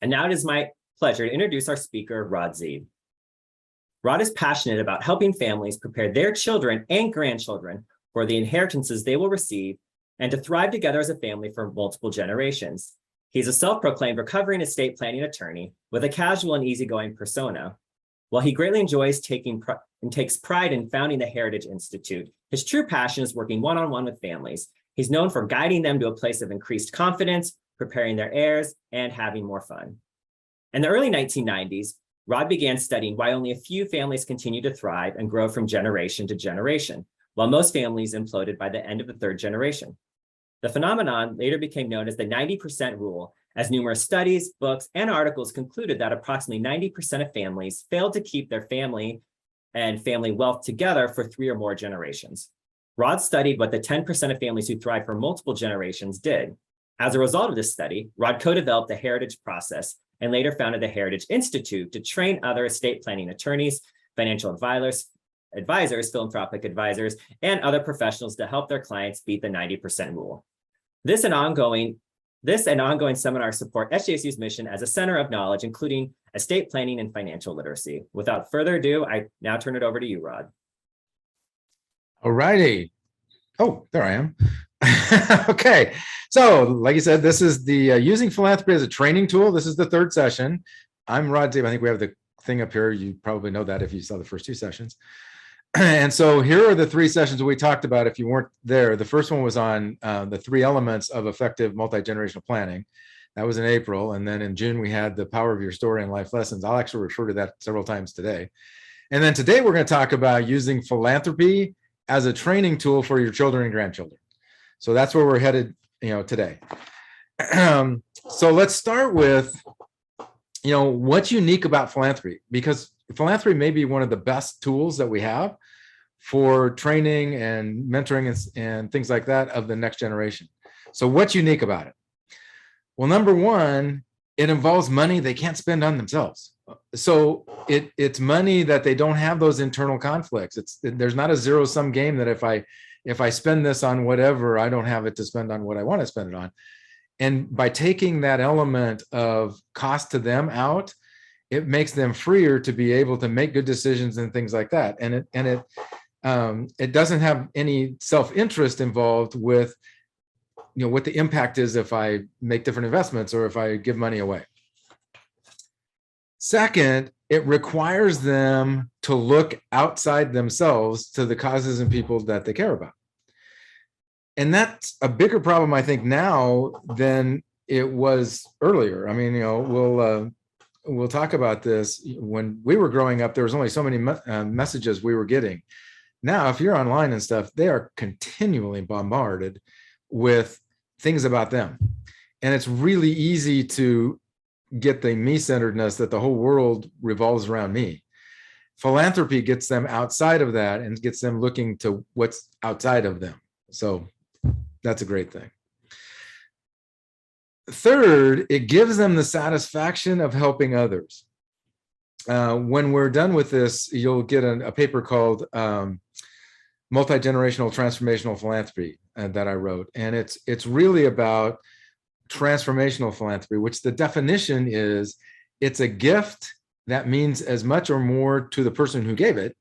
And now it is my pleasure to introduce our speaker, Rod Zeeb. Rod is passionate about helping families prepare their children and grandchildren for the inheritances they will receive and to thrive together as a family for multiple generations. He's a self-proclaimed recovering estate planning attorney with a casual and easygoing persona. While he greatly enjoys and takes pride in founding the Heritage Institute, his true passion is working one-on-one with families. He's known for guiding them to a place of increased confidence, preparing their heirs, and having more fun. In the early 1990s, Rod began studying why only a few families continue to thrive and grow from generation to generation, while most families imploded by the end of the third generation. The phenomenon later became known as the 90% rule, as numerous studies, books, and articles concluded that approximately 90% of families failed to keep their family and family wealth together for 3 or more generations. Rod studied what the 10% of families who thrive for multiple generations did. As a result of this study, Rod co-developed the Heritage process and later founded the Heritage Institute to train other estate planning attorneys, financial advisors, philanthropic advisors, and other professionals to help their clients beat the 90% rule. This and ongoing seminars support SJSU's mission as a center of knowledge, including estate planning and financial literacy. Without further ado, I now turn it over to you, Rod. All righty. Oh, there I am. Okay. So like you said, this is the using philanthropy as a training tool. This is the 3rd session. I'm Rod Zeeb. I think we have the thing up here. You probably know that if you saw the first 2 sessions. And so here are the 3 sessions that we talked about. If you weren't there, the first one was on the 3 elements of effective multi-generational planning. That was in April. And then in June, we had the power of your story and life lessons. I'll actually refer to that several times today. And then today, we're going to talk about using philanthropy as a training tool for your children and grandchildren. So that's where we're headed, today. So let's start with, what's unique about philanthropy, because philanthropy may be one of the best tools that we have for training and mentoring and things like that of the next generation. So what's unique about it? Well, number one, it involves money they can't spend on themselves. So it's money that they don't have those internal conflicts. There's not a zero-sum game that if I spend this on whatever, I don't have it to spend on what I want to spend it on. And by taking that element of cost to them out, it makes them freer to be able to make good decisions and things like that. And it doesn't have any self-interest involved with, what the impact is if I make different investments or if I give money away. Second, it requires them to look outside themselves to the causes and people that they care about. And that's a bigger problem, I think, now than it was earlier. I mean, we'll talk about this. When we were growing up, there was only so many messages we were getting. Now, if you're online and stuff, they are continually bombarded with things about them. And it's really easy to get the me-centeredness that the whole world revolves around me. Philanthropy gets them outside of that and gets them looking to what's outside of them. So that's a great thing. Third, it gives them the satisfaction of helping others. When we're done with this, you'll get a paper called Multi-Generational Transformational Philanthropy that I wrote. And it's really about transformational philanthropy, which the definition is, it's a gift that means as much or more to the person who gave it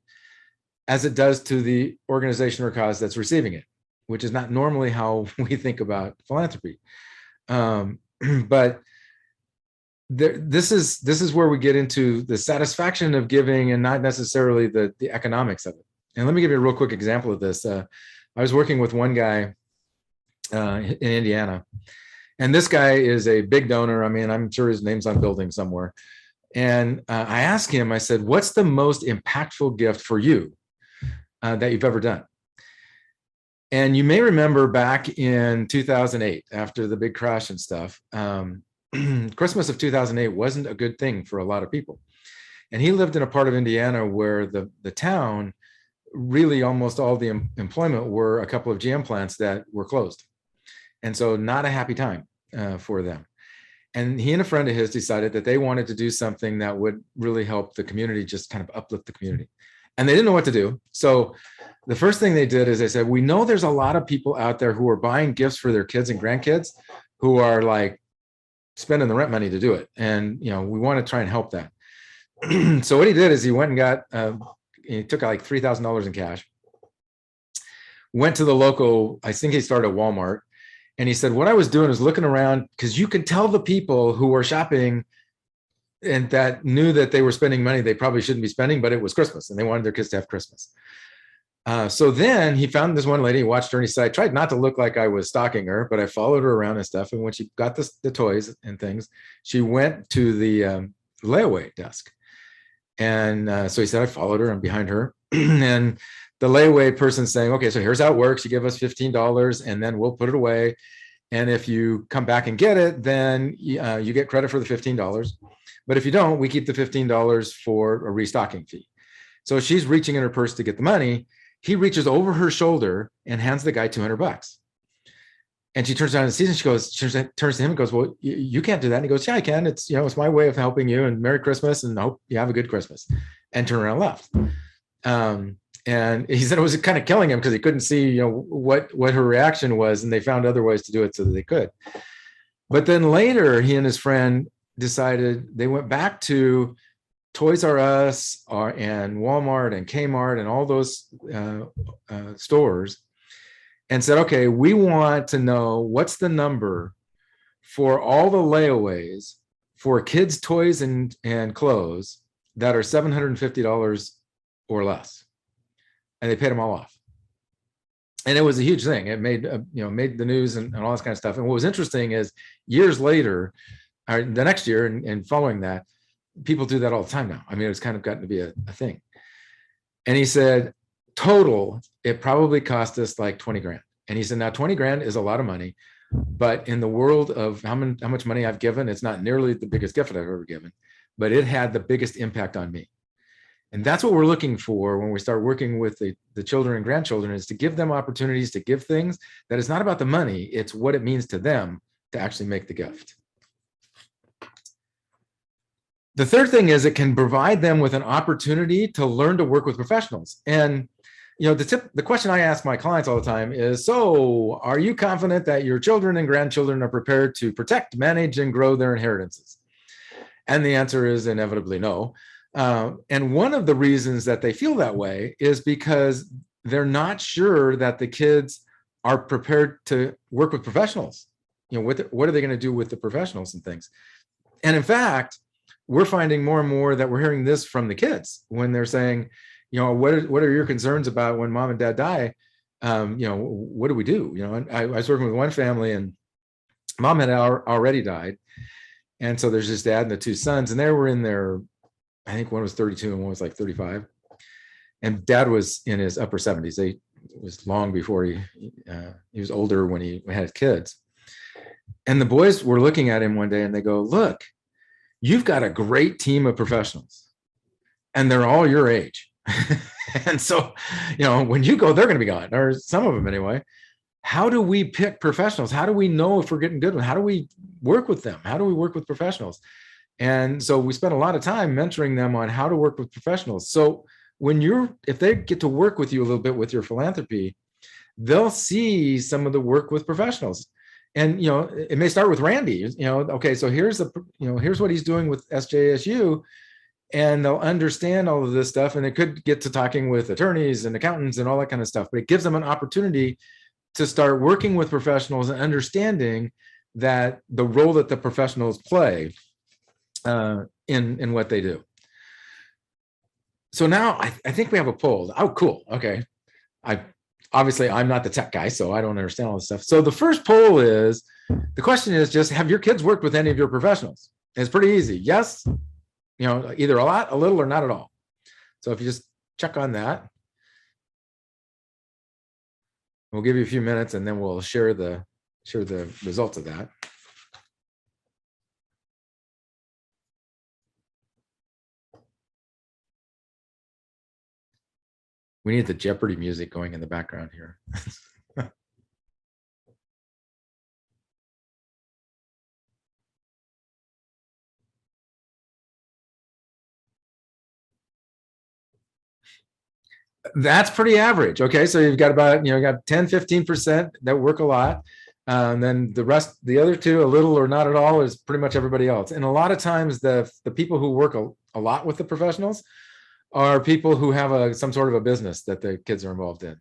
as it does to the organization or cause that's receiving it, which is not normally how we think about philanthropy. But this is where we get into the satisfaction of giving and not necessarily the economics of it. And let me give you a real quick example of this. I was working with one guy in Indiana, and this guy is a big donor. I mean, I'm sure his name's on buildings somewhere. And I asked him, I said, what's the most impactful gift for you that you've ever done? And you may remember back in 2008, after the big crash and stuff, Christmas of 2008 wasn't a good thing for a lot of people. And he lived in a part of Indiana where the town, really almost all the employment were a couple of GM plants that were closed. And so not a happy time for them. And he and a friend of his decided that they wanted to do something that would really help the community, just kind of uplift the community. And they didn't know what to do. So the first thing they did is they said, we know there's a lot of people out there who are buying gifts for their kids and grandkids who are like spending the rent money to do it. And, we want to try and help that. So what he did is he went and got, he took like $3,000 in cash, went to the local, I think he started at Walmart. And he said, what I was doing is looking around, because you could tell the people who were shopping and that knew that they were spending money they probably shouldn't be spending, but it was Christmas and they wanted their kids to have Christmas. So then he found this one lady, he watched her, and he said, I tried not to look like I was stalking her, but I followed her around and stuff. And when she got the toys and things, she went to the layaway desk. And so he said, I followed her, I'm behind her. And the layaway person saying, okay, so here's how it works. You give us $15 and then we'll put it away. And if you come back and get it, then you get credit for the $15. But if you don't, we keep the $15 for a restocking fee. So she's reaching in her purse to get the money. He reaches over her shoulder and hands the guy $200. And she turns around and sees and she turns to him and goes, well, you can't do that. And he goes, yeah, I can. It's, it's my way of helping you, and Merry Christmas and hope you have a good Christmas. And turned around and left. And he said it was kind of killing him because he couldn't see, what her reaction was. And they found other ways to do it so that they could. But then later, he and his friend decided they went back to Toys R Us and Walmart and Kmart and all those stores and said, okay, we want to know what's the number for all the layaways for kids' toys and clothes that are $750 or less. And they paid them all off. And it was a huge thing. It made, made the news and all this kind of stuff. And what was interesting is years later, or the next year and following that, people do that all the time now. I mean, it's kind of gotten to be a thing. And he said, total, it probably cost us like 20 grand. And he said, now 20 grand is a lot of money, but in the world of how much money I've given, it's not nearly the biggest gift I've ever given, but it had the biggest impact on me. And that's what we're looking for when we start working with the children and grandchildren, is to give them opportunities to give things that is not about the money. It's what it means to them to actually make the gift. The third thing is it can provide them with an opportunity to learn to work with professionals. And the question I ask my clients all the time is, so are you confident that your children and grandchildren are prepared to protect, manage, and grow their inheritances? And the answer is inevitably no. And one of the reasons that they feel that way is because they're not sure that the kids are prepared to work with professionals. What are they going to do with the professionals and things? And in fact, we're finding more and more that we're hearing this from the kids when they're saying, what are your concerns about when mom and dad die? What do we do? And I was working with one family and mom had already died. And so there's this dad and the two sons, and they were in their, I think one was 32 and one was like 35. And dad was in his upper 70s. It was long before he was older when he had kids. And the boys were looking at him one day and they go, look, you've got a great team of professionals and they're all your age. And so, when you go, they're going to be gone, or some of them anyway. How do we pick professionals? How do we know if we're getting good ones? How do we work with them? How do we work with professionals? And so we spent a lot of time mentoring them on how to work with professionals. So if they get to work with you a little bit with your philanthropy, they'll see some of the work with professionals. And, it may start with Randy, okay, so here's what he's doing with SJSU, and they'll understand all of this stuff. And they could get to talking with attorneys and accountants and all that kind of stuff, but it gives them an opportunity to start working with professionals and understanding that the role that the professionals play in what they do. So now I think we have a poll. Oh, cool. Okay. Obviously I'm not the tech guy, so I don't understand all this stuff. So the first poll is, the question is just, have your kids worked with any of your professionals? It's pretty easy. Yes, either a lot, a little, or not at all. So if you just check on that, we'll give you a few minutes and then we'll share the results of that. We need the Jeopardy music going in the background here. That's pretty average. Okay, so you've got about, you got 10, 15% that work a lot. And then the rest, the other two, a little or not at all, is pretty much everybody else. And a lot of times the people who work a lot with the professionals are people who have some sort of a business that the kids are involved in.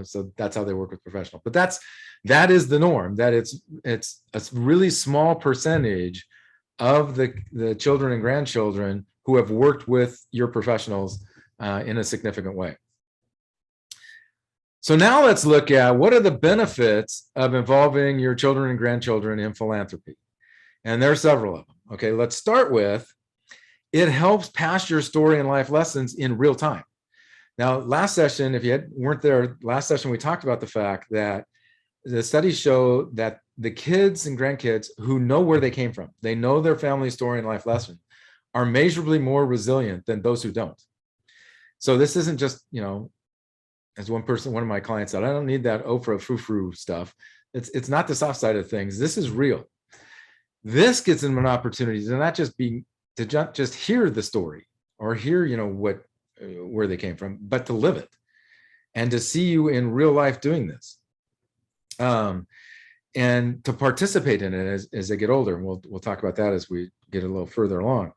So that's how they work with professional. But that is the norm, that it's a really small percentage of the children and grandchildren who have worked with your professionals in a significant way. So now let's look at what are the benefits of involving your children and grandchildren in philanthropy. And there are several of them. Okay, let's start with, it helps pass your story and life lessons in real time. Now, last session, if you weren't there, last session we talked about the fact that the studies show that the kids and grandkids who know where they came from, they know their family story and life lesson, are measurably more resilient than those who don't. So this isn't just, as one of my clients said, I don't need that Oprah frou-frou stuff. It's not the soft side of things. This is real. This gives them an opportunity to not just just hear the story or hear, where they came from, but to live it and to see you in real life doing this. And to participate in it as they get older. And we'll talk about that as we get a little further along.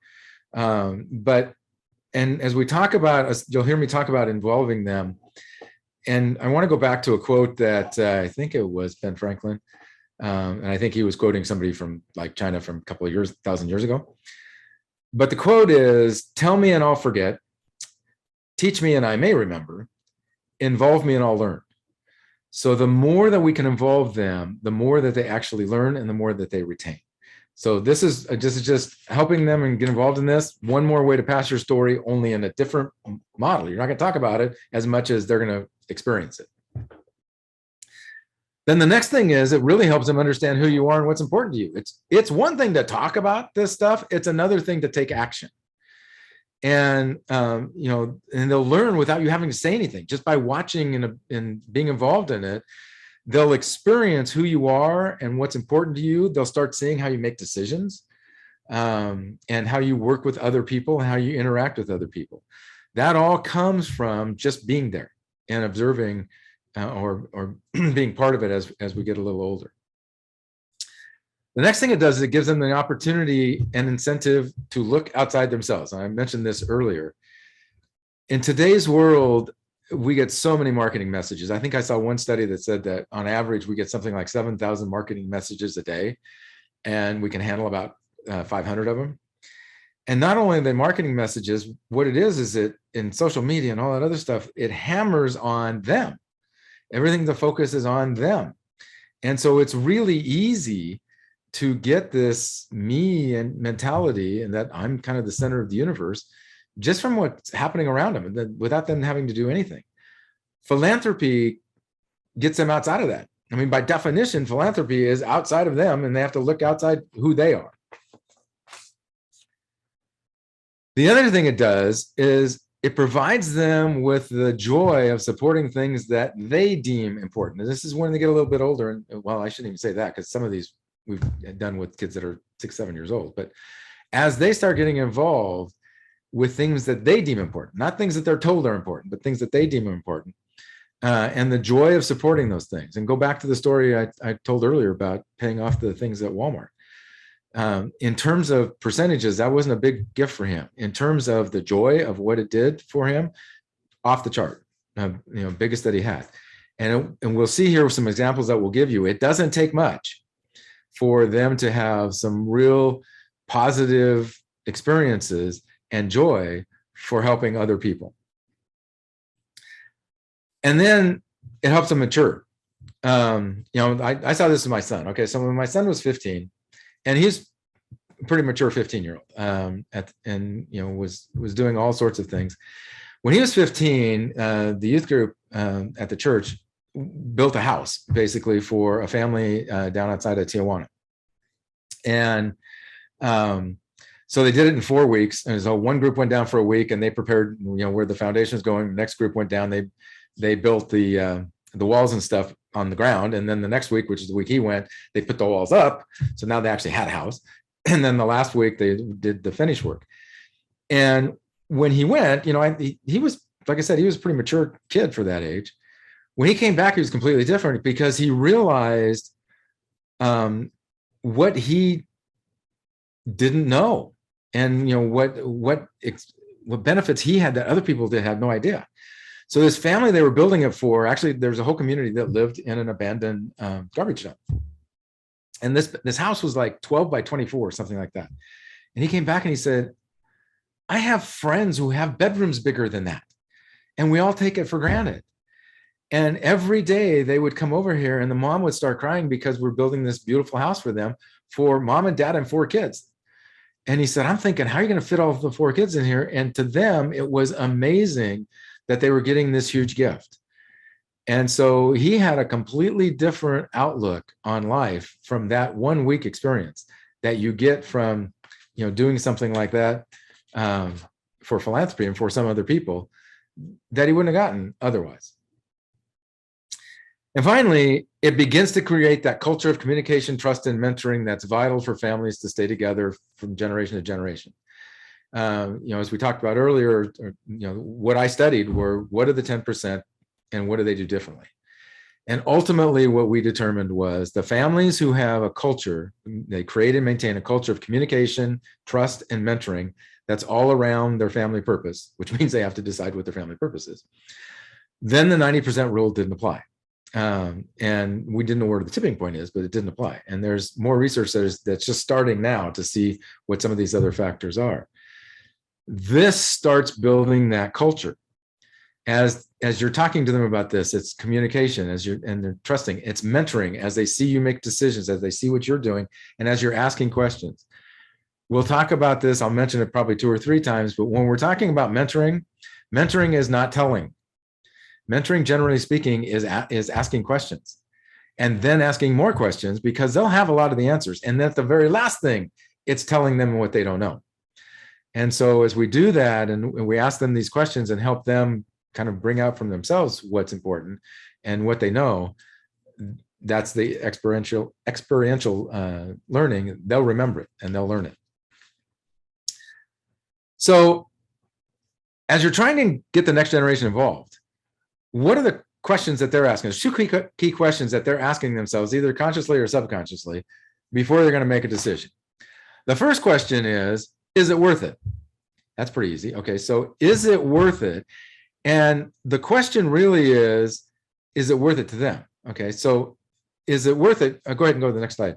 And as we talk about, you'll hear me talk about involving them. And I want to go back to a quote that I think it was Ben Franklin. And I think he was quoting somebody from like China from a couple of years, 1,000 years ago. But the quote is, tell me and I'll forget, teach me and I may remember, involve me and I'll learn. So the more that we can involve them, the more that they actually learn and the more that they retain. So this is just helping them and get involved in this. One more way to pass your story, only in a different model. You're not going to talk about it as much as they're going to experience it. Then the next thing is, it really helps them understand who you are and what's important to you. It's one thing to talk about this stuff. It's another thing to take action. And and they'll learn without you having to say anything, just by watching and being involved in it. They'll experience who you are and what's important to you. They'll start seeing how you make decisions, and how you work with other people, and how you interact with other people. That all comes from just being there and observing, or being part of it as we get a little older. The next thing it does is it gives them the opportunity and incentive to look outside themselves. And I mentioned this earlier. In today's world, we get so many marketing messages. I think I saw one study that said that on average, we get something like 7,000 marketing messages a day, and we can handle about 500 of them. And not only the marketing messages, what it is it in social media and all that other stuff, it hammers on them. Everything, the focus is on them. And so it's really easy to get this me and mentality, and that I'm kind of the center of the universe, just from what's happening around them, and then without them having to do anything. Philanthropy gets them outside of that. I mean, by definition, philanthropy is outside of them, and they have to look outside who they are. The other thing it does is it provides them with the joy of supporting things that they deem important. And this is when they get a little bit older. And well, I shouldn't even say that, because some of these we've done with kids that are 6, 7 years old. But as they start getting involved with things that they deem important, not things that they're told are important, but things that they deem important, and the joy of supporting those things. And go back to the story I told earlier about paying off the things at Walmart. In terms of percentages, that wasn't a big gift for him. In terms of the joy of what it did for him, off the chart, biggest that he had. And we'll see here some examples that we'll give you. It doesn't take much for them to have some real positive experiences and joy for helping other people. And then it helps them mature. I saw this with my son. Okay, so when my son was 15, and he's a pretty mature 15-year-old, was doing all sorts of things. When he was 15, the youth group at the church built a house basically for a family down outside of Tijuana. And so they did it in 4 weeks. And so one group went down for a week, and they prepared, where the foundation is going. The next group went down. They built the walls and stuff on the ground. And then the next week, which is the week he went, they put the walls up. So now they actually had a house. And then the last week they did the finish work. And when he went, he was, like I said, he was a pretty mature kid for that age. When he came back, he was completely different, because he realized what he didn't know, and what benefits he had that other people did have no idea. So this family they were building it for, actually, there's a whole community that lived in an abandoned garbage dump. And this house was like 12 by 24 or something like that. And he came back and he said, I have friends who have bedrooms bigger than that, and we all take it for granted. And every day they would come over here and the mom would start crying because we're building this beautiful house for them, for mom and dad and 4 kids. And he said, I'm thinking, how are you going to fit all of the 4 kids in here? And to them, it was amazing that they were getting this huge gift. And so he had a completely different outlook on life from that 1 week experience that you get from, doing something like that for philanthropy and for some other people that he wouldn't have gotten otherwise. And finally, it begins to create that culture of communication, trust, and mentoring that's vital for families to stay together from generation to generation. As we talked about earlier, what I studied were, what are the 10% and what do they do differently? And ultimately, what we determined was the families who have a culture, they create and maintain a culture of communication, trust, and mentoring that's all around their family purpose, which means they have to decide what their family purpose is. Then the 90% rule didn't apply. And we didn't know where the tipping point is, but it didn't apply. And there's more research that's just starting now to see what some of these other factors are. This starts building that culture. As you're talking to them about this, it's communication, and they're trusting, it's mentoring as they see you make decisions, as they see what you're doing, and as you're asking questions. We'll talk about this. I'll mention it probably 2 or 3 times, but when we're talking about mentoring is not telling. Mentoring, generally speaking, is asking questions and then asking more questions, because they'll have a lot of the answers. And at the very last thing, it's telling them what they don't know. And so as we do that and we ask them these questions and help them kind of bring out from themselves what's important and what they know, that's the experiential learning. They'll remember it and they'll learn it. So as you're trying to get the next generation involved, what are the questions that they're asking? There's 2 key questions that they're asking themselves, either consciously or subconsciously, before they're going to make a decision. The first question is it worth it? That's pretty easy. Okay, so is it worth it? And the question really is it worth it to them? Okay, so is it worth it? Go ahead and go to the next slide.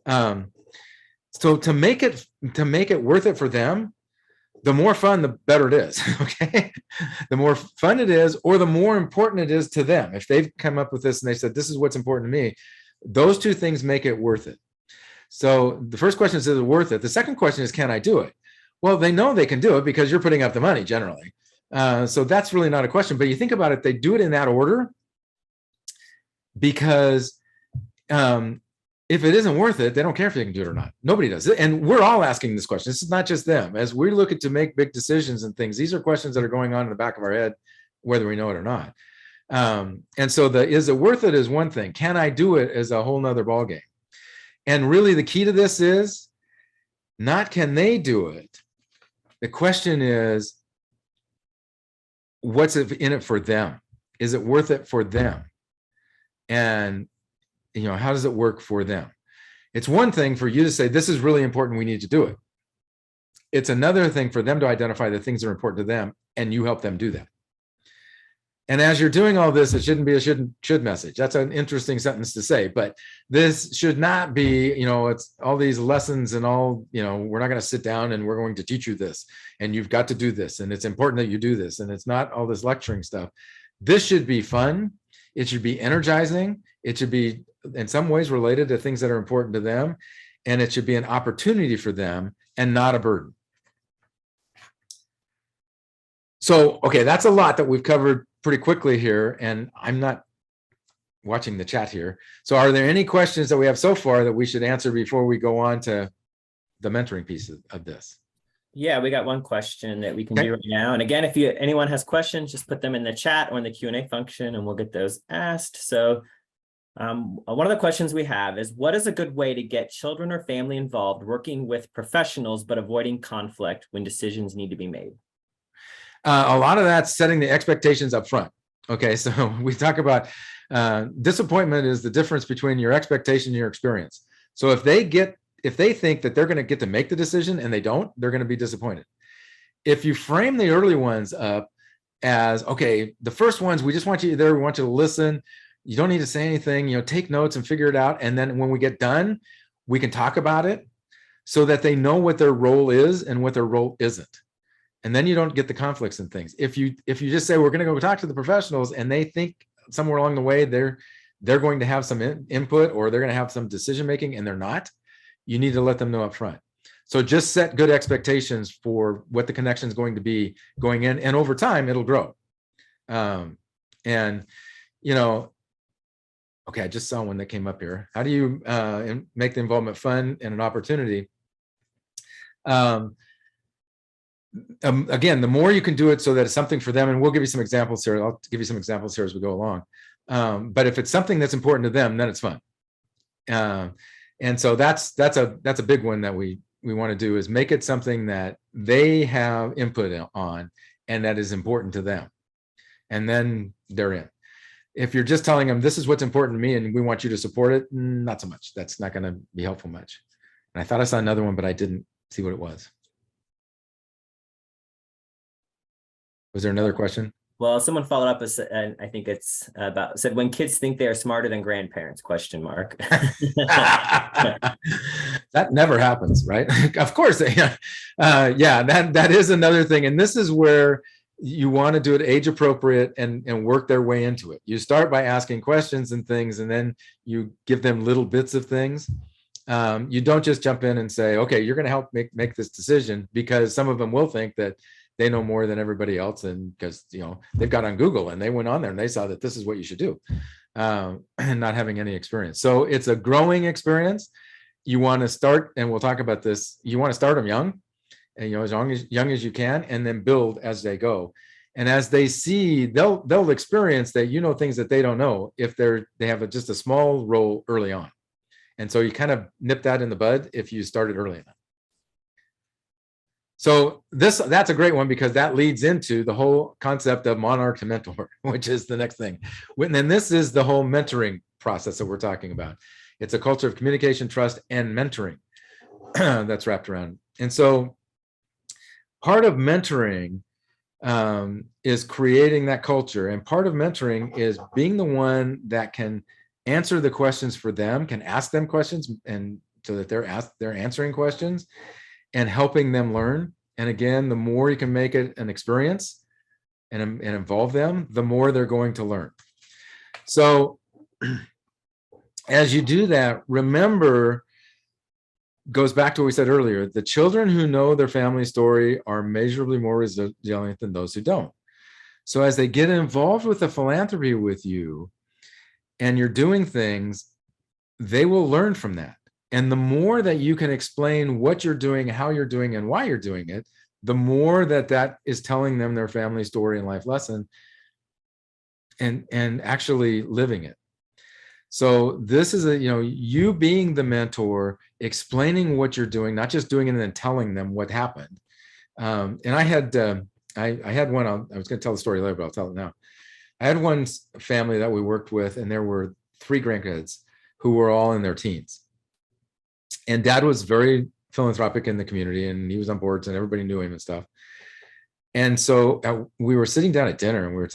So to make it worth it for them, the more fun, the better it is. Okay, the more fun it is, or the more important it is to them. If they've come up with this and they said, this is what's important to me, those 2 things make it worth it. So the first question is it worth it? The second question is, can I do it? Well, they know they can do it because you're putting up the money generally. So that's really not a question, but you think about it, they do it in that order because if it isn't worth it, they don't care if they can do it or not. Nobody does it. And we're all asking this question. This is not just them. As we're looking to make big decisions and things, these are questions that are going on in the back of our head, whether we know it or not. And so is it worth it is one thing. Can I do it is a whole nother ballgame. And really the key to this is not can they do it. The question is, what's in it for them? Is it worth it for them? And how does it work for them? It's one thing for you to say, this is really important, we need to do it. It's another thing for them to identify the things that are important to them, and you help them do that. And as you're doing all this, it shouldn't be a should message. That's an interesting sentence to say, but this should not be, it's all these lessons and all, we're not going to sit down and we're going to teach you this, and you've got to do this, and it's important that you do this. And it's not all this lecturing stuff. This should be fun. It should be energizing. It should be in some ways related to things that are important to them. And it should be an opportunity for them and not a burden. So, okay, that's a lot that we've covered pretty quickly here, and I'm not watching the chat here. So are there any questions that we have so far that we should answer before we go on to the mentoring piece of this? Yeah, we got one question that we can do right now. And again, if anyone has questions, just put them in the chat or in the Q&A function and we'll get those asked. So one of the questions we have is, what is a good way to get children or family involved working with professionals but avoiding conflict when decisions need to be made? A lot of that's setting the expectations up front. Okay, so we talk about disappointment is the difference between your expectation and your experience. So if they think that they're going to get to make the decision and they don't, they're going to be disappointed. If you frame the early ones up as, okay, the first ones, we just want you there. We want you to listen. You don't need to say anything, take notes and figure it out. And then when we get done, we can talk about it so that they know what their role is and what their role isn't. And then you don't get the conflicts and things. If you just say, we're going to go talk to the professionals, and they think somewhere along the way, they're going to have some input, or they're going to have some decision-making, and they're not, you need to let them know up front. So just set good expectations for what the connection is going to be going in, and over time it'll grow. Okay, I just saw one that came up here. How do you make the involvement fun and an opportunity? Again, the more you can do it so that it's something for them, and we'll give you some examples here. I'll give you some examples here as we go along. But if it's something that's important to them, then it's fun. And so that's a big one that we want to do, is make it something that they have input on and that is important to them. And then they're in. If you're just telling them, this is what's important to me and we want you to support it, not so much. That's not going to be helpful much. And I thought I saw another one, but I didn't see what it was. Was there another question? Well, someone followed up, and I think it's said, when kids think they are smarter than grandparents, ? That never happens, right? Of course. Yeah, that is another thing. And this is where you want to do it age appropriate and work their way into it. You start by asking questions and things, and then you give them little bits of things. You don't just jump in and say, okay, you're going to help make this decision, because some of them will think that they know more than everybody else, and because they've got on Google and they went on there and they saw that this is what you should do, and not having any experience. So it's a growing experience. You want to start, and we'll talk about this, you want to start them young, and as young as you can, and then build as they go. And as they see, they'll experience that things that they don't know if they have just a small role early on. And so you kind of nip that in the bud if you started early enough. So that's a great one, because that leads into the whole concept of monarch to mentor, which is the next thing. And then this is the whole mentoring process that we're talking about. It's a culture of communication, trust, and mentoring that's wrapped around. And so part of mentoring is creating that culture. And part of mentoring is being the one that can answer the questions for them, can ask them questions, and so that they're answering questions and helping them learn. And again, the more you can make it an experience and involve them, the more they're going to learn. So as you do that, remember, goes back to what we said earlier, the children who know their family story are measurably more resilient than those who don't. So as they get involved with the philanthropy with you and you're doing things, they will learn from that. And the more that you can explain what you're doing, how you're doing, and why you're doing it, the more that is telling them their family story and life lesson, and actually living it. So this is you being the mentor, explaining what you're doing, not just doing it and then telling them what happened. And I had one, I was going to tell the story later, but I'll tell it now. I had one family that we worked with, and there were 3 grandkids who were all in their teens. And dad was very philanthropic in the community, and he was on boards and everybody knew him and stuff. And so we were sitting down at dinner and we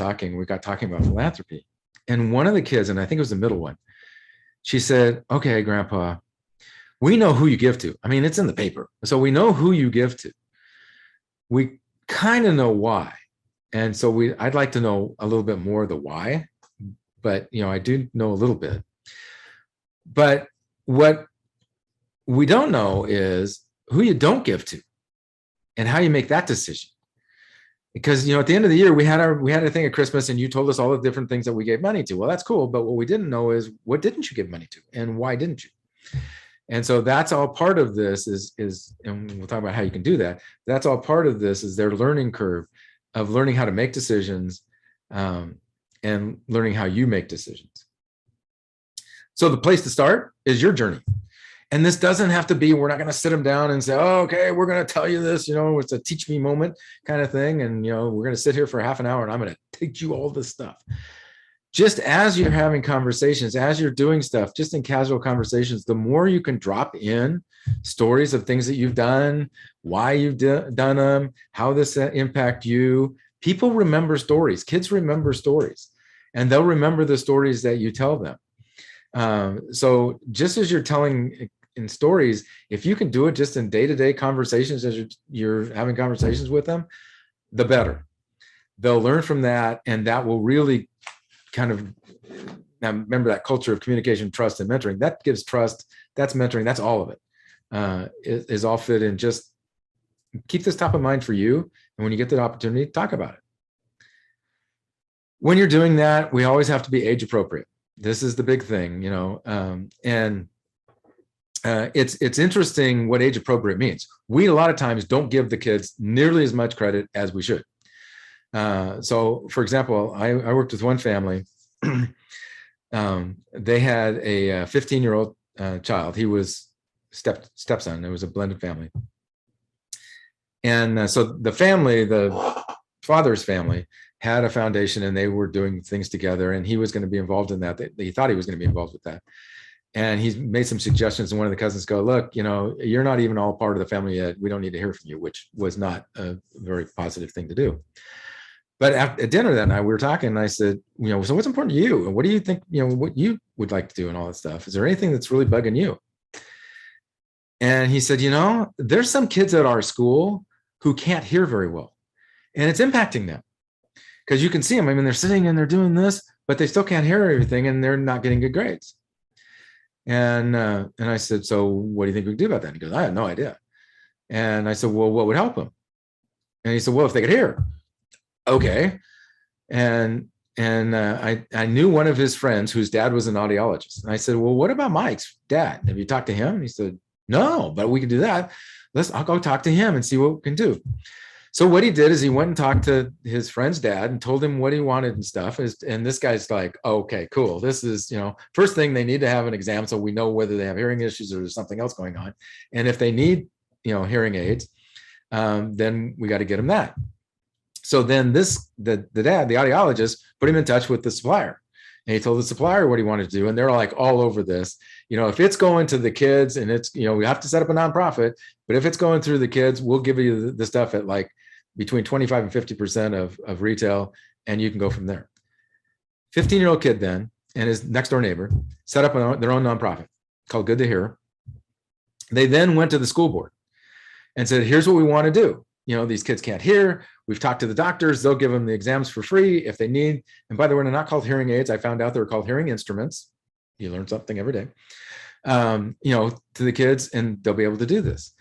got talking about philanthropy. And one of the kids, and I think it was the middle one, she said, okay, Grandpa, we know who you give to. I mean, it's in the paper. So we know who you give to. We kind of know why. And so I'd like to know a little bit more of the why, but I do know a little bit. But what we don't know is who you don't give to and how you make that decision. Because at the end of the year, we had a thing at Christmas, and you told us all the different things that we gave money to. Well, that's cool, but what we didn't know is, what didn't you give money to, and why didn't you? And so that's all part of this is, and we'll talk about how you can do that. That's all part of this is their learning curve of learning how to make decisions, and learning how you make decisions. So the place to start is your journey. And this doesn't have to be, we're not going to sit them down and say, oh, okay, we're going to tell you this, it's a teach me moment kind of thing. And, we're going to sit here for half an hour and I'm going to teach you all this stuff. just as you're having conversations, as you're doing stuff, just in casual conversations, the more you can drop in stories of things that you've done, why you've done them, how this impact you. People remember stories. Kids remember stories, and they'll remember the stories that you tell them. So just as you're telling in stories, if you can do it just in day-to-day conversations as you're having conversations with them, the better. They'll learn from that, and that will really kind of, now remember that culture of communication, trust, and mentoring. That gives trust. That's mentoring. That's all of it. Is all fit in. Just keep this top of mind for you, and when you get the opportunity, talk about it. When you're doing that, we always have to be age appropriate. This is the big thing, you know, and it's interesting what age appropriate means. We a lot of times don't give the kids nearly as much credit as we should. So, for example, I worked with one family. They had a 15-year-old child. He was stepson. It was a blended family. And so the family, the father's family, had a foundation, and they were doing things together, and he was going to be involved in that. He thought he was going to be involved with that. And he made some suggestions, and one of the cousins go, look, you know, you're not even all part of the family yet. We don't need to hear from you, which was not a very positive thing to do. But at dinner that night, we were talking, and I said, you know, so what's important to you? And what do you think, you know, what you would like to do and all that stuff? Is there anything that's really bugging you? And he said, you know, there's some kids at our school who can't hear very well, and it's impacting them. Because you can see them, I mean, they're sitting and they're doing this, but they still can't hear everything, and they're not getting good grades. And I said, so what do you think we can do about that? And he goes, I have no idea. And I said, well, what would help them? And he said, well, if they could hear. Okay. And I knew one of his friends whose dad was an audiologist. And I said, well, what about Mike's dad? Have you talked to him? And he said, no, but we can do that. I'll go talk to him and see what we can do. So what he did is he went and talked to his friend's dad and told him what he wanted and stuff. And this guy's like, oh, okay, cool. This is, you know, first thing, they need to have an exam so we know whether they have hearing issues or there's something else going on. And if they need, you know, hearing aids, then we got to get them that. So then the dad, the audiologist, put him in touch with the supplier. And he told the supplier what he wanted to do. And they're like all over this. You know, if it's going to the kids and it's, you know, we have to set up a nonprofit, but if it's going through the kids, we'll give you the stuff at like between 25 and 50% of retail, and you can go from there. 15-year-old kid then, and his next door neighbor, set up their own nonprofit called Good to Hear. They then went to the school board and said, here's what we want to do. You know, these kids can't hear. We've talked to the doctors. They'll give them the exams for free if they need. And by the way, they're not called hearing aids. I found out they were called hearing instruments. You learn something every day, you know, to the kids, and they'll be able to do this.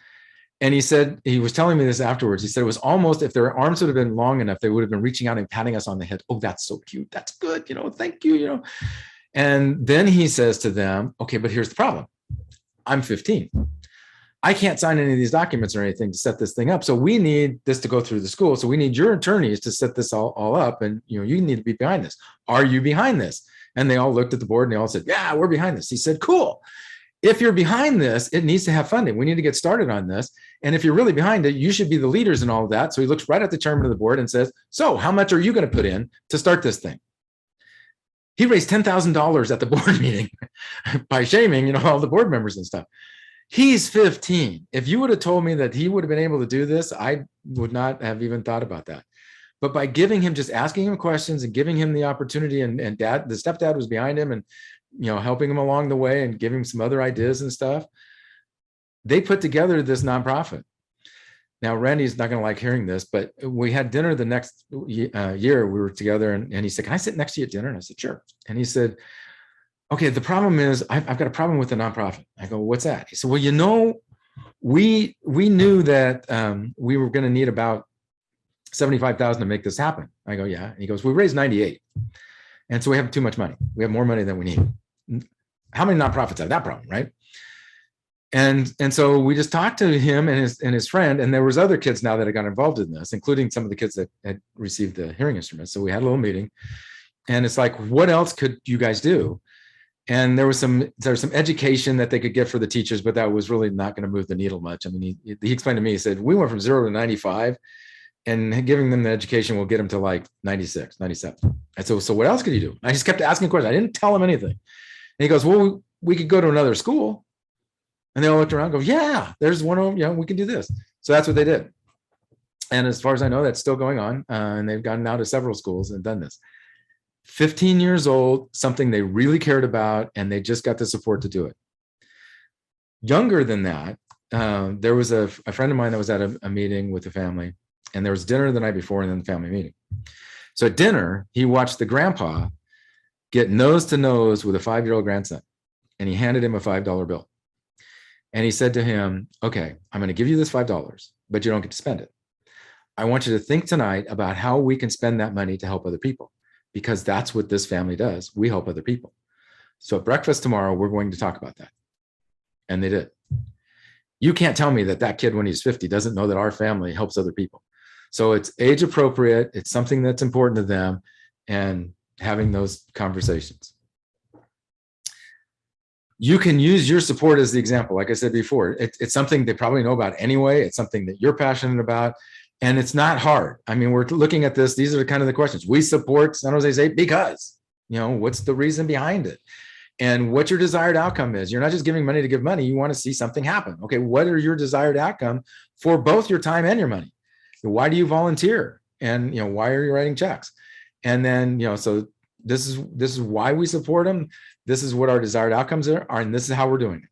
And he said, he was telling me this afterwards. He said it was almost, if their arms would have been long enough, they would have been reaching out and patting us on the head. Oh, that's so cute. That's good. You know, thank you, you know. And then he says to them, okay, but here's the problem. I'm 15. I can't sign any of these documents or anything to set this thing up. So we need this to go through the school. So we need your attorneys to set this all up. And, you know, you need to be behind this. Are you behind this? And they all looked at the board and they all said, yeah, we're behind this. He said, cool. If you're behind this, it needs to have funding. We need to get started on this. And if you're really behind it, you should be the leaders in all of that. So he looks right at the chairman of the board and says, so how much are you going to put in to start this thing? He raised $10,000 at the board meeting by shaming, you know, all the board members and stuff. He's 15. If you would have told me that he would have been able to do this, I would not have even thought about that. But by giving him, just asking him questions and giving him the opportunity, and dad, the stepdad was behind him and, you know, helping him along the way and giving him some other ideas and stuff, they put together this nonprofit. Now, Randy's not going to like hearing this, but we had dinner the next year. We were together, and he said, can I sit next to you at dinner? And I said, sure. And he said, okay, the problem is I've got a problem with the nonprofit. I go, what's that? He said, well, you know, we knew that we were going to need about $75,000 to make this happen. I go, yeah. And he goes, we raised 98. And so we have too much money. We have more money than we need. How many nonprofits have that problem, right? And so we just talked to him and his friend, and there was other kids now that had got involved in this, including some of the kids that had received the hearing instruments. So we had a little meeting, and it's like, what else could you guys do? And there was some education that they could get for the teachers, but that was really not going to move the needle much. I mean, he explained to me, he said, we went from 0 to 95 and giving them the education will get them to like 96, 97. And so what else could you do? I just kept asking questions. I didn't tell him anything. And he goes, well, we could go to another school. And they all looked around and go, yeah, there's one of them. Yeah, we can do this. So that's what they did. And as far as I know, that's still going on. And they've gotten out to several schools and done this. 15 years old, something they really cared about, and they just got the support to do it. Younger than that, there was a friend of mine that was at a meeting with the family, and there was dinner the night before and then the family meeting. So at dinner, he watched the grandpa get nose to nose with a 5-year-old grandson, and he handed him a $5 bill. And he said to him, okay, I'm going to give you this $5, but you don't get to spend it. I want you to think tonight about how we can spend that money to help other people, because that's what this family does. We help other people. So at breakfast tomorrow, we're going to talk about that. And they did. You can't tell me that that kid, when he's 50, doesn't know that our family helps other people. So it's age appropriate. It's something that's important to them, and having those conversations. You can use your support as the example. Like I said before, it's something they probably know about anyway. It's something that you're passionate about, and it's not hard. I mean, we're looking at this. These are kind of the questions. We support San Jose State because, what's the reason behind it? And what your desired outcome is. You're not just giving money to give money. You want to see something happen. Okay, what are your desired outcome for both your time and your money? Why do you volunteer? And why are you writing checks? And then so this is why we support them. This is what our desired outcomes are, and this is how we're doing it.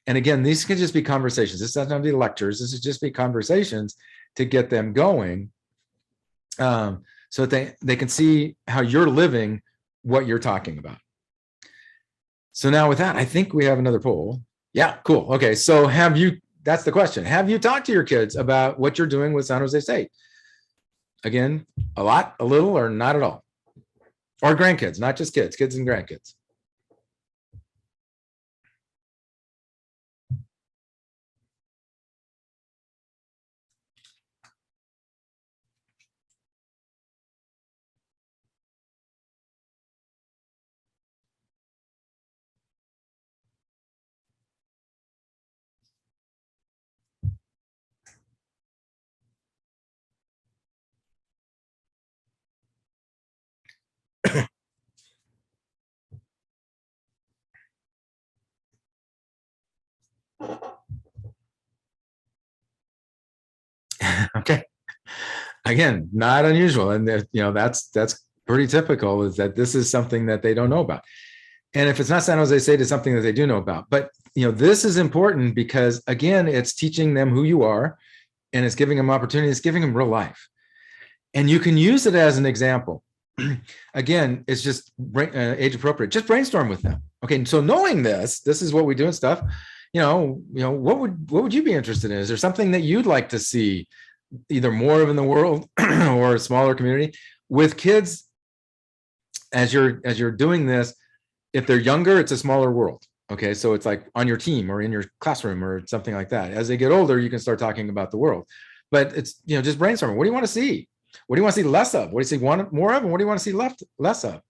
And again, these can just be conversations. This doesn't have to be lectures. This is just be conversations to get them going, so that they can see how you're living what you're talking about. So now with that, I think we have another poll. Yeah, cool. Okay, so that's the question. Have you talked to your kids about what you're doing with San Jose State? Again, a lot, a little, or not at all? Or grandkids, not just kids and grandkids. Okay. Again, not unusual. And that's pretty typical, is that this is something that they don't know about. And if it's not San Jose State, it's something that they do know about. But this is important because, again, it's teaching them who you are, and it's giving them opportunity. It's giving them real life. And you can use it as an example. Again, it's just age appropriate. Just brainstorm with them. Okay, so knowing this is what we do and stuff. What would you be interested in? Is there something that you'd like to see either more of in the world or a smaller community with kids? As you're doing this, if they're younger, it's a smaller world. Okay, so it's like on your team or in your classroom or something like that. As they get older, you can start talking about the world. But it's just brainstorming. What do you want to see? What do you want to see less of? What do you see more of? And what do you want to see less of?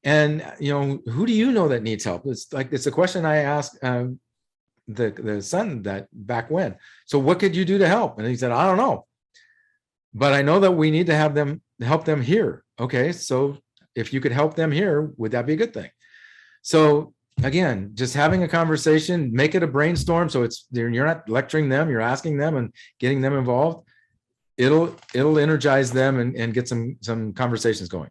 And who do you know that needs help? It's a question I asked the son that back when. So what could you do to help? And he said, I don't know, but I know that we need to help them here. Okay, so if you could help them here, would that be a good thing? So again, just having a conversation, make it a brainstorm. So you're not lecturing them, you're asking them and getting them involved. It'll energize them and get some conversations going.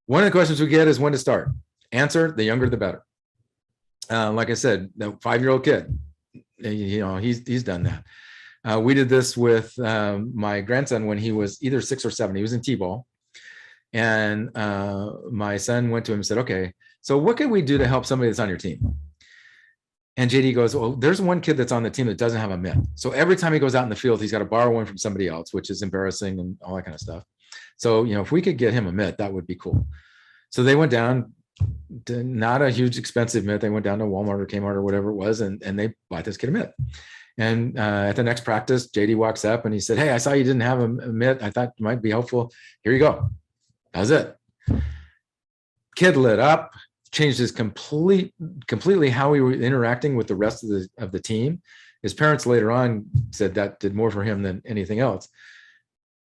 One of the questions we get is when to start. Answer: the younger, the better. Like I said, the 5-year-old kid, he's done that. We did this with my grandson when he was either 6 or 7. He was in T-ball. And my son went to him and said, okay, so what can we do to help somebody that's on your team? And JD goes, well, there's one kid that's on the team that doesn't have a mitt. So every time he goes out in the field, he's got to borrow one from somebody else, which is embarrassing and all that kind of stuff. So, if we could get him a mitt, that would be cool. So they went down to not a huge expensive mitt. They went down to Walmart or Kmart or whatever it was, and they bought this kid a mitt. And at the next practice, JD walks up and he said, hey, I saw you didn't have a mitt. I thought it might be helpful. Here you go. That was it. Kid lit up, changed his completely how he was interacting with the rest of the team. His parents later on said that did more for him than anything else.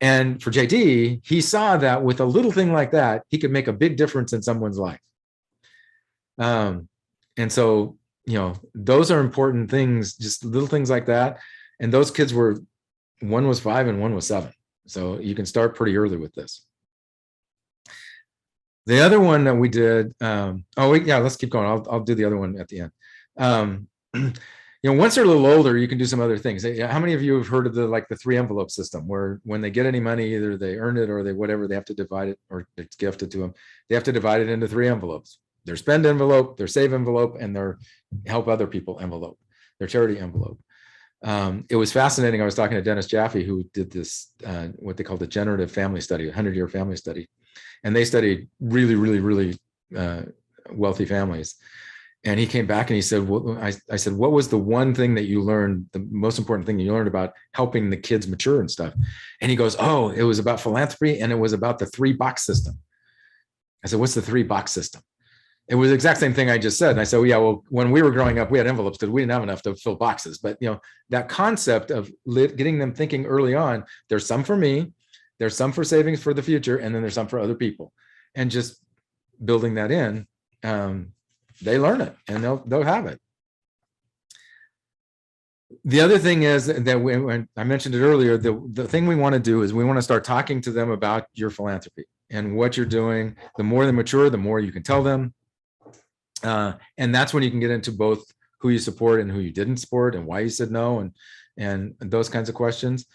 And for JD, he saw that with a little thing like that, he could make a big difference in someone's life. And so, those are important things, just little things like that. And those kids one was 5 and one was 7. So you can start pretty early with this. The other one that we did, let's keep going. I'll do the other one at the end. Once they're a little older, you can do some other things. How many of you have heard of the 3 envelope system, where when they get any money, either they earn it or they have to divide it, or it's gifted to them. They have to divide it into 3 envelopes: their spend envelope, their save envelope, and their help other people envelope, their charity envelope. It was fascinating. I was talking to Dennis Jaffe, who did this, what they call the generative family study, 100-year family study. And they studied really, really, really wealthy families. And he came back and he said, I said, what was the one thing that you learned, the most important thing you learned about helping the kids mature and stuff? And he goes, oh, it was about philanthropy, and it was about the 3-box system. I said, what's the 3-box system? It was the exact same thing I just said. And I said, well, when we were growing up, we had envelopes because we didn't have enough to fill boxes. But that concept of getting them thinking early on, there's some for me, there's some for savings for the future, and then there's some for other people. And just building that in, they learn it and they'll have it. The other thing is that when I mentioned it earlier, the thing we want to do is we want to start talking to them about your philanthropy and what you're doing. The more they mature, the more you can tell them. And that's when you can get into both who you support and who you didn't support and why you said no and those kinds of questions.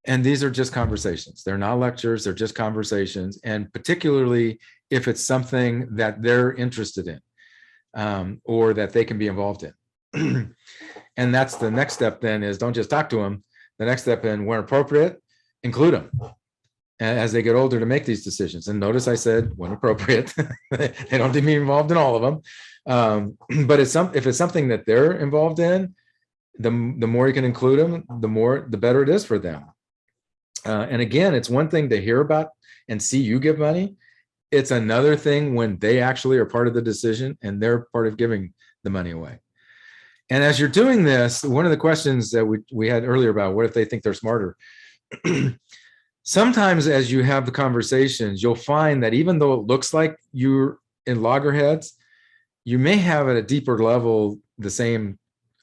And these are just conversations. They're not lectures, they're just conversations. And particularly if it's something that they're interested in, or that they can be involved in. And that's the next step then, is don't just talk to them. The next step then, where appropriate, include them as they get older to make these decisions. And notice I said when appropriate. They don't have to be involved in all of them. But if it's something that they're involved in, the more you can include them, the better it is for them. And again, it's one thing to hear about and see you give money. It's another thing when they actually are part of the decision and they're part of giving the money away. And as you're doing this, one of the questions that we had earlier about what if they think they're smarter? Sometimes as you have the conversations, you'll find that even though it looks like you're in loggerheads, you may have at a deeper level the same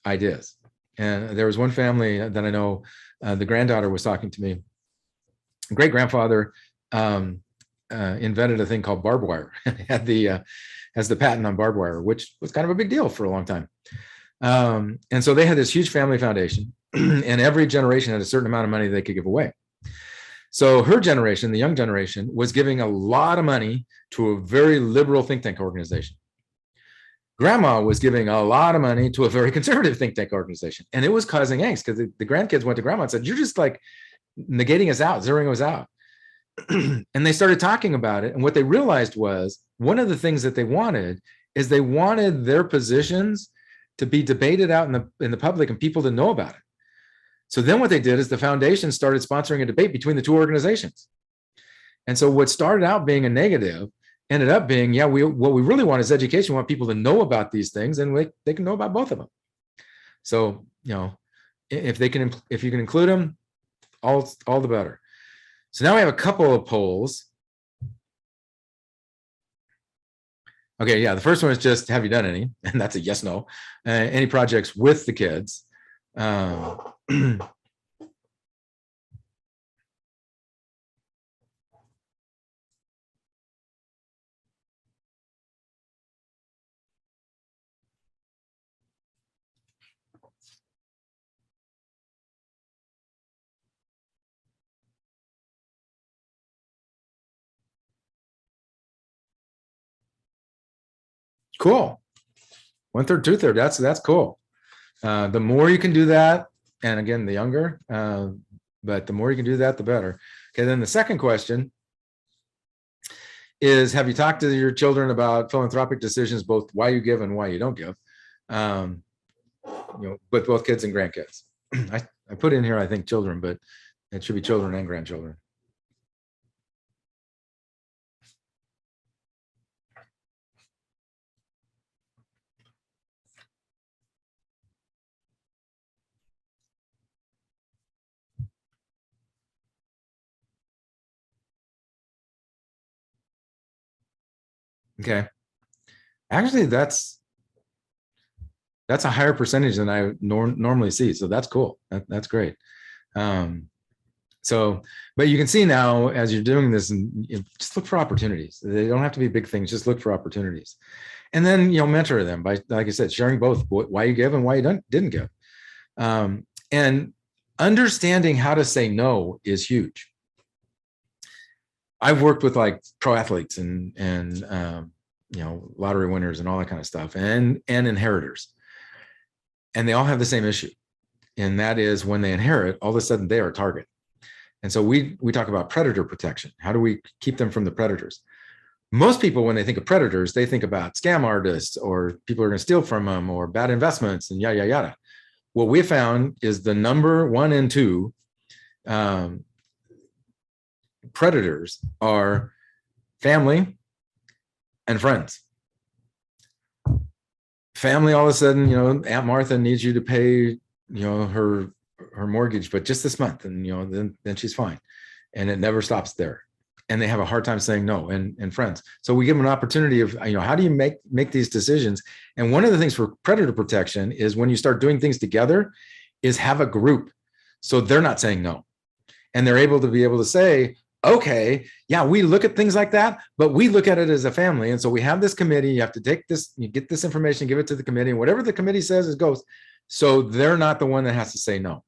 ideas. And there was one family that I know, the granddaughter was talking to me. Great-grandfather invented a thing called barbed wire. Has the patent on barbed wire, which was kind of a big deal for a long time. And so they had this huge family foundation, and every generation had a certain amount of money they could give away. So her generation, the young generation, was giving a lot of money to a very liberal think tank organization. Grandma was giving a lot of money to a very conservative think tank organization. And it was causing angst because the grandkids went to grandma and said, you're just like negating us out, zeroing us out. And they started talking about it. And what they realized was one of the things that they wanted is they wanted their positions to be debated out in the public and people to know about it. So then what they did is the foundation started sponsoring a debate between the two organizations. And so what started out being a negative ended up being, what we really want is education. We want people to know about these things, and they can know about both of them. So, if you can include them, all the better. So now we have a couple of polls. Okay, the first one is just, have you done any? And that's a yes, no. Any projects with the kids? Cool. 1/3, 2/3. That's cool. The more you can do that, and again, the younger, but the more you can do that, the better. Okay, then the second question is, have you talked to your children about philanthropic decisions, both why you give and why you don't give, with both kids and grandkids? I put in here, I think, children, but it should be children and grandchildren. Okay. Actually, that's a higher percentage than I normally see. So that's cool. That's great. So, but you can see now as you're doing this, and just look for opportunities. They don't have to be big things. Just look for opportunities, and then mentor them by, like I said, sharing both why you give and why you didn't give, and understanding how to say no is huge. I've worked with like pro athletes and lottery winners and all that kind of stuff, and inheritors, and they all have the same issue, and that is when they inherit, all of a sudden they are a target. And so we talk about predator protection. How do we keep them from the predators? Most people, when they think of predators, they think about scam artists or people who are going to steal from them or bad investments and yada, yada, yada. What we found is the number 1 and 2 predators are family and friends. Family, all of a sudden, Aunt Martha needs you to pay, her mortgage, but just this month, and then she's fine, and it never stops there, and they have a hard time saying no. And friends, so we give them an opportunity of how do you make these decisions. And one of the things for predator protection is when you start doing things together is have a group, so they're not saying no, and they're able to say, okay, yeah, we look at things like that, but we look at it as a family. And so we have this committee, you have to take this, you get this information, give it to the committee, and whatever the committee says, it goes. So they're not the one that has to say no.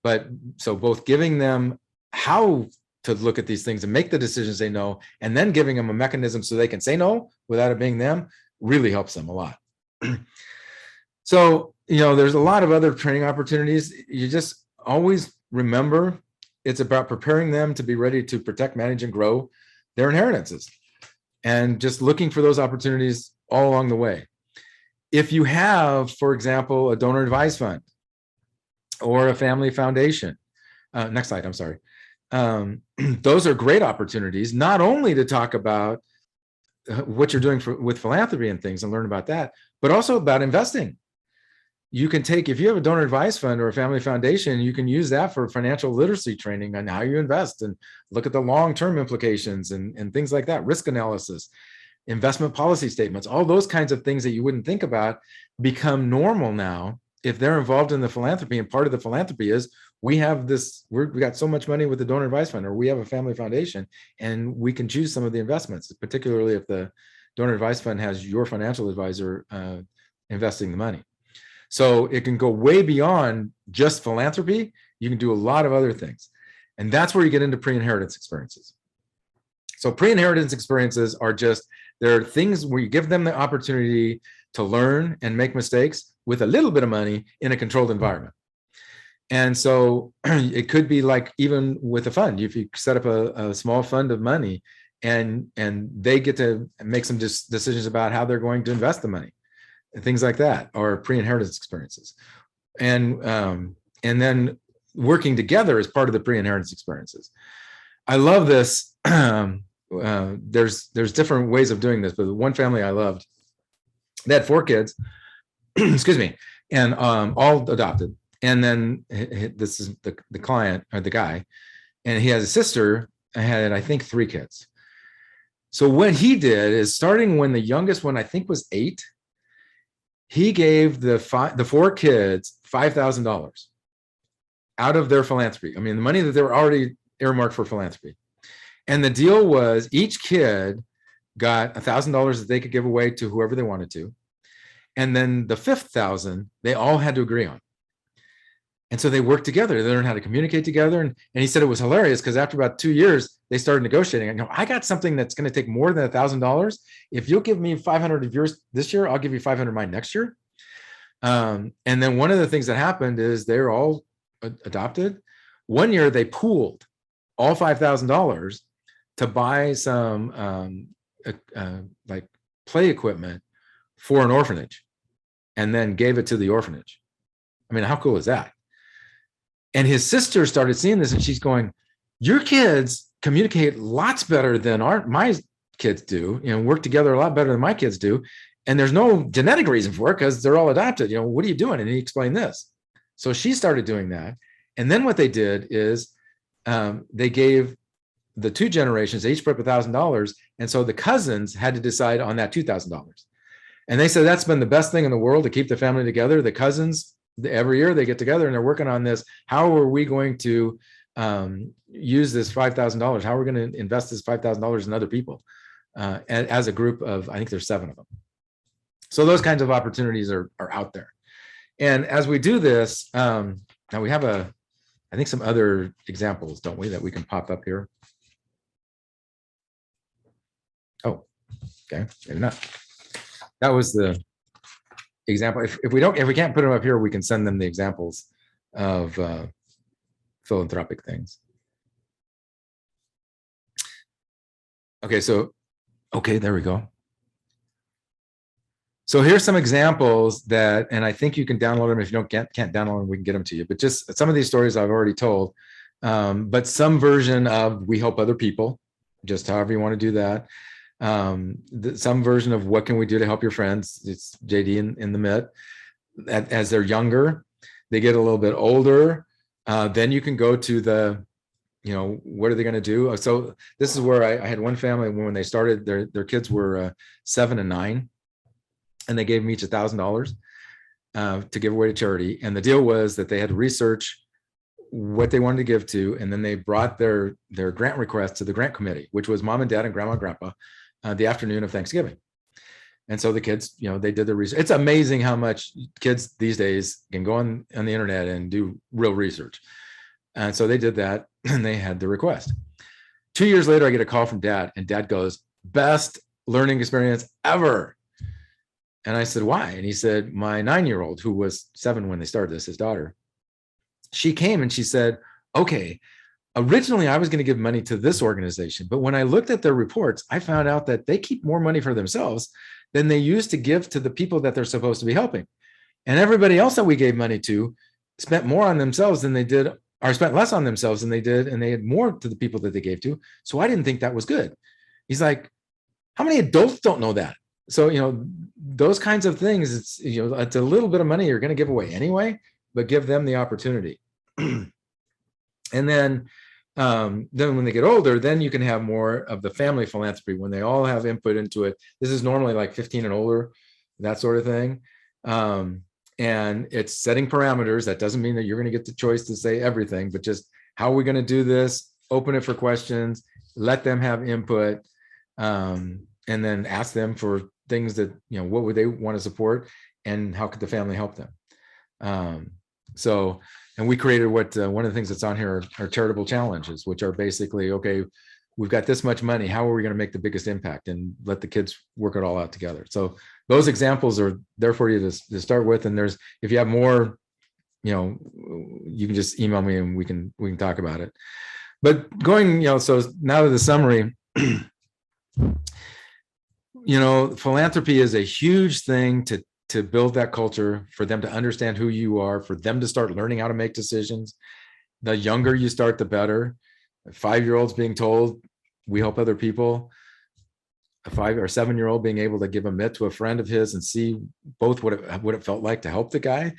But so both giving them how to look at these things and make the decision, say no, and then giving them a mechanism so they can say no without it being them really helps them a lot. So, there's a lot of other training opportunities. You just always remember it's about preparing them to be ready to protect, manage, and grow their inheritances, and just looking for those opportunities all along the way. If you have, for example, a donor advised fund or a family foundation, next slide, I'm sorry. Those are great opportunities, not only to talk about what you're doing with philanthropy and things and learn about that, but also about investing. You can take, if you have a donor advised fund or a family foundation, you can use that for financial literacy training on how you invest and look at the long-term implications and things like that, risk analysis, investment policy statements, all those kinds of things that you wouldn't think about become normal now if they're involved in the philanthropy. And part of the philanthropy is we got so much money with the donor advised fund, or we have a family foundation, and we can choose some of the investments, particularly if the donor advised fund has your financial advisor investing the money. So it can go way beyond just philanthropy. You can do a lot of other things. And that's where you get into pre-inheritance experiences. So pre-inheritance experiences they're things where you give them the opportunity to learn and make mistakes with a little bit of money in a controlled environment. And so it could be like, even with a fund, if you set up a small fund of money and they get to make some decisions about how they're going to invest the money, and things like that, or pre-inheritance experiences. And then working together as part of the pre-inheritance experiences. I love this. There's different ways of doing this, but one family I loved, they had 4 kids, excuse me, and all adopted. And then this is the client, or the guy, and he has a sister, had, I think, 3 kids. So what he did is, starting when the youngest one, I think, was 8, he gave the 4 kids $5,000 out of their philanthropy. I mean, the money that they were already earmarked for philanthropy. And the deal was each kid got $1,000 that they could give away to whoever they wanted to. And then the 5th thousand, they all had to agree on. And so they worked together. They learned how to communicate together. And he said it was hilarious because after about 2 years, they started negotiating. I know, I got something that's going to take more than $1,000. If you'll give me 500 of yours this year, I'll give you 500 of mine next year. And then one of the things that happened is they're all adopted. One year they pooled all $5,000 to buy some like play equipment for an orphanage, and then gave it to the orphanage. I mean, how cool is that? And his sister started seeing this, and she's going, your kids communicate lots better than my kids do, work together a lot better than my kids do. And there's no genetic reason for it because they're all adopted. What are you doing? And he explained this. So she started doing that. And then what they did is they gave the two generations, they each put up $1,000. And so the cousins had to decide on that $2,000. And they said that's been the best thing in the world to keep the family together. The cousins, every year they get together and they're working on this. How are we going to use this $5,000? How are we going to invest this $5,000 in other people as a group of, I think there's 7 of them. So those kinds of opportunities are out there. And as we do this, now we have I think some other examples, don't we, that we can pop up here? Oh, okay, maybe not. That was the example. If we can't put them up here, we can send them the examples of philanthropic things. Okay, there we go. So here's some examples that, and I think you can download them. If you can't download them, we can get them to you. But just some of these stories I've already told, but some version of we help other people, just however you want to do that. Some version of what can we do to help your friends. It's JD in the mid. As they're younger, they get a little bit older. Then you can go to the, what are they going to do? So this is where I had one family when they started, their kids were 7 and 9. And they gave them each $1,000 to give away to charity. And the deal was that they had to research what they wanted to give to, and then they brought their grant request to the grant committee, which was mom and dad and grandma and grandpa, the afternoon of Thanksgiving. And so the kids, they did their research. It's amazing how much kids these days can go on the internet and do real research. And so they did that, and they had the request. 2 years later, I get a call from dad, and dad goes, "Best learning experience ever." And I said, "Why?" And he said, "My 9-year-old, who was 7 when they started this, his daughter, she came and she said, okay, originally I was going to give money to this organization, but when I looked at their reports, I found out that they keep more money for themselves than they used to give to the people that they're supposed to be helping. And everybody else that we gave money to spent more on themselves than they did, or spent less on themselves than they did, and they had more to the people that they gave to. So I didn't think that was good." He's like, "How many adults don't know that?" So, those kinds of things, it's a little bit of money you're going to give away anyway, but give them the opportunity. And then when they get older, then you can have more of the family philanthropy when they all have input into it. This is normally like 15 and older, that sort of thing. And it's setting parameters. That doesn't mean that you're going to get the choice to say everything, but just how are we going to do this? Open it for questions, let them have input, and then ask them for things that, what would they want to support and how could the family help them? And we created one of the things that's on here are charitable challenges, which are basically, okay, we've got this much money. How are we going to make the biggest impact, and let the kids work it all out together? So those examples are there for you to start with. And if you have more, you can just email me and we can talk about it. But going, so now to the summary, philanthropy is a huge thing to build that culture, for them to understand who you are, for them to start learning how to make decisions. The younger you start, the better. 5-year-olds being told, we help other people. A 5 or 7-year-old being able to give a mitt to a friend of his and see both what it felt like to help the guy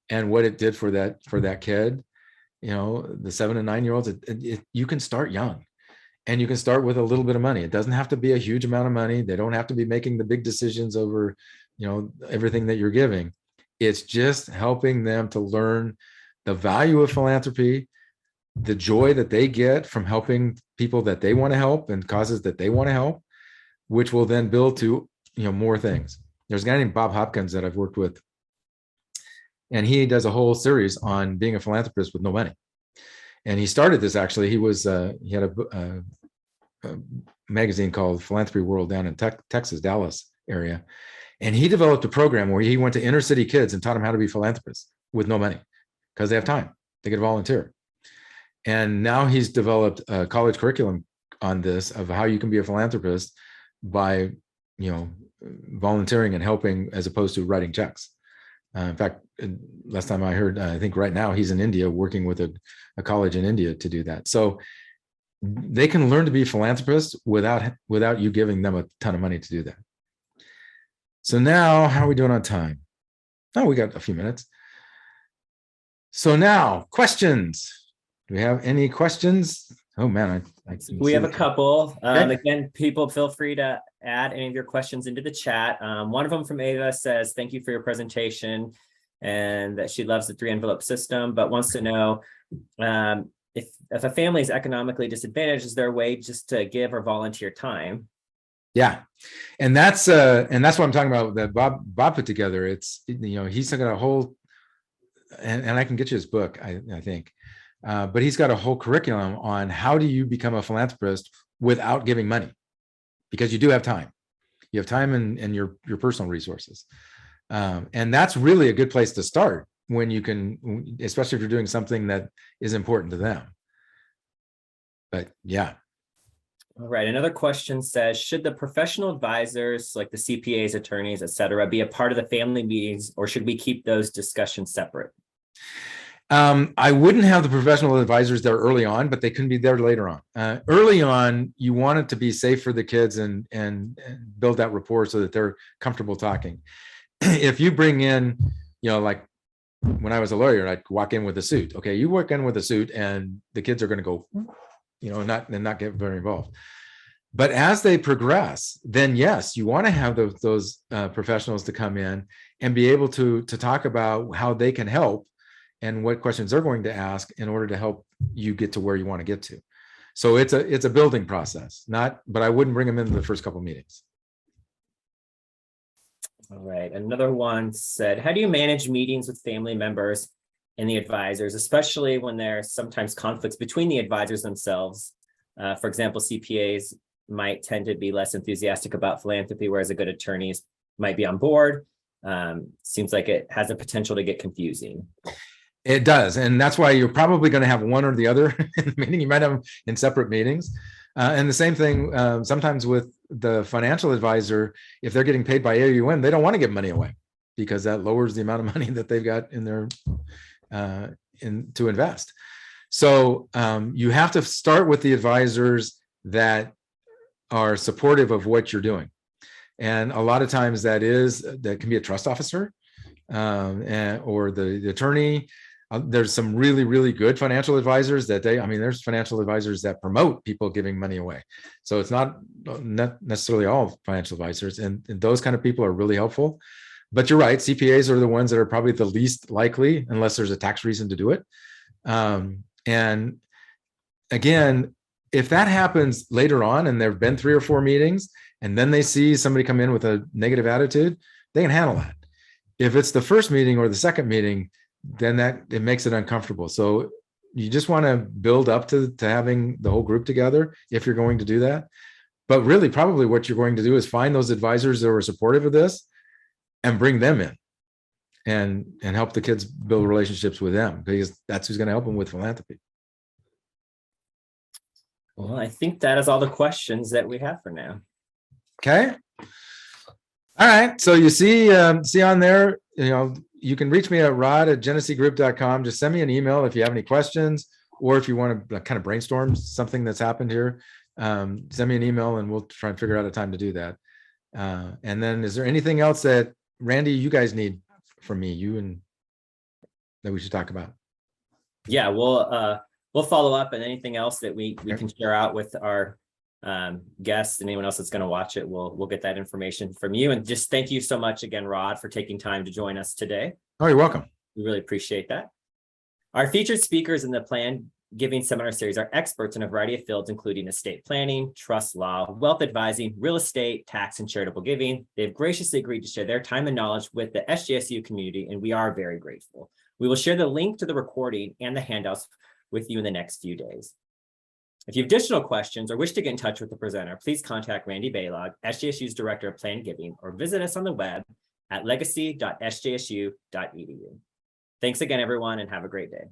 and what it did for that kid. The 7 and 9-year-olds, you can start young. And you can start with a little bit of money. It doesn't have to be a huge amount of money. They don't have to be making the big decisions over, everything that you're giving. It's just helping them to learn the value of philanthropy, the joy that they get from helping people that they want to help and causes that they want to help, which will then build to, more things. There's a guy named Bob Hopkins that I've worked with, and he does a whole series on being a philanthropist with no money. And he started this, actually. He had a magazine called Philanthropy World down in Texas, Dallas area. And he developed a program where he went to inner city kids and taught them how to be philanthropists with no money, because they have time. They could volunteer. And now he's developed a college curriculum on this of how you can be a philanthropist by, volunteering and helping as opposed to writing checks. In fact, last time I heard, I think right now he's in India working with a college in India to do that. So they can learn to be philanthropists without you giving them a ton of money to do that. So now, how are we doing on time? Oh, we got a few minutes. So now, questions. Do we have any questions? Oh man, I can We see have a that. couple. Okay. Again, people feel free to add any of your questions into the chat. One of them from Ava says, thank you for your presentation and that she loves the 3-envelope system, but wants to know if a family is economically disadvantaged, is there a way just to give or volunteer time? Yeah, and that's what I'm talking about that Bob put together. It's, he's got a whole, and I can get you his book, I think, but he's got a whole curriculum on how do you become a philanthropist without giving money, because you do have time. You have time and your personal resources, and that's really a good place to start when you can, especially if you're doing something that is important to them. But yeah. All right. Another question says, should the professional advisors like the CPAs, attorneys, et cetera, be a part of the family meetings, or should we keep those discussions separate? I wouldn't have the professional advisors there early on, but they can be there later on. Early on, you want it to be safe for the kids and build that rapport so that they're comfortable talking. If you bring in, like when I was a lawyer, I'd walk in with a suit. Okay, you walk in with a suit and the kids are going to go, not get very involved. But as they progress, then yes, you want to have those professionals to come in and be able to talk about how they can help and what questions they're going to ask in order to help you get to where you want to get to. So it's a building process, but I wouldn't bring them into the first couple of meetings. All right. Another one said, how do you manage meetings with family members and the advisors, especially when there's sometimes conflicts between the advisors themselves? For example, CPAs might tend to be less enthusiastic about philanthropy, whereas a good attorneys might be on board. Seems like it has a potential to get confusing. It does. And that's why you're probably going to have one or the other in the meeting. You might have them in separate meetings. And the same thing sometimes with the financial advisor, if they're getting paid by AUM, they don't want to give money away because that lowers the amount of money that they've got in their to invest. So you have to start with the advisors that are supportive of what you're doing. And a lot of times that can be a trust officer or the attorney. There's some really, really good financial advisors there's financial advisors that promote people giving money away. So it's not necessarily all financial advisors, and those kind of people are really helpful. But you're right, CPAs are the ones that are probably the least likely, unless there's a tax reason to do it. And again, if that happens later on and there've been 3 or 4 meetings, and then they see somebody come in with a negative attitude, they can handle that. If it's the first meeting or the second meeting, then it makes it uncomfortable. So you just want to build up to having the whole group together if you're going to do that. But really, probably what you're going to do is find those advisors that are supportive of this and bring them in and help the kids build relationships with them, because that's who's going to help them with philanthropy. Well, I think that is all the questions that we have for now. Okay. All right. So you see on there, you can reach me at rod@genesegroup.com. Just send me an email if you have any questions, or if you want to kind of brainstorm something that's happened here, send me an email and we'll try and figure out a time to do that. And then is there anything else that, Randy, you guys need from me, that we should talk about? Yeah, we'll follow up, and anything else that we can share out with our guests and anyone else that's going to watch it, we'll get that information from you. And just thank you so much again, Rod, for taking time to join us today. Oh, you're welcome. We really appreciate that. Our featured speakers in the Plan Giving Seminar Series are experts in a variety of fields, including estate planning, trust law, wealth advising, real estate, tax, and charitable giving. They've graciously agreed to share their time and knowledge with the SJSU community, and we are very grateful. We will share the link to the recording and the handouts with you in the next few days. If you have additional questions or wish to get in touch with the presenter, please contact Randy Baylog, SJSU's Director of Planned Giving, or visit us on the web at legacy.sjsu.edu. Thanks again, everyone, and have a great day.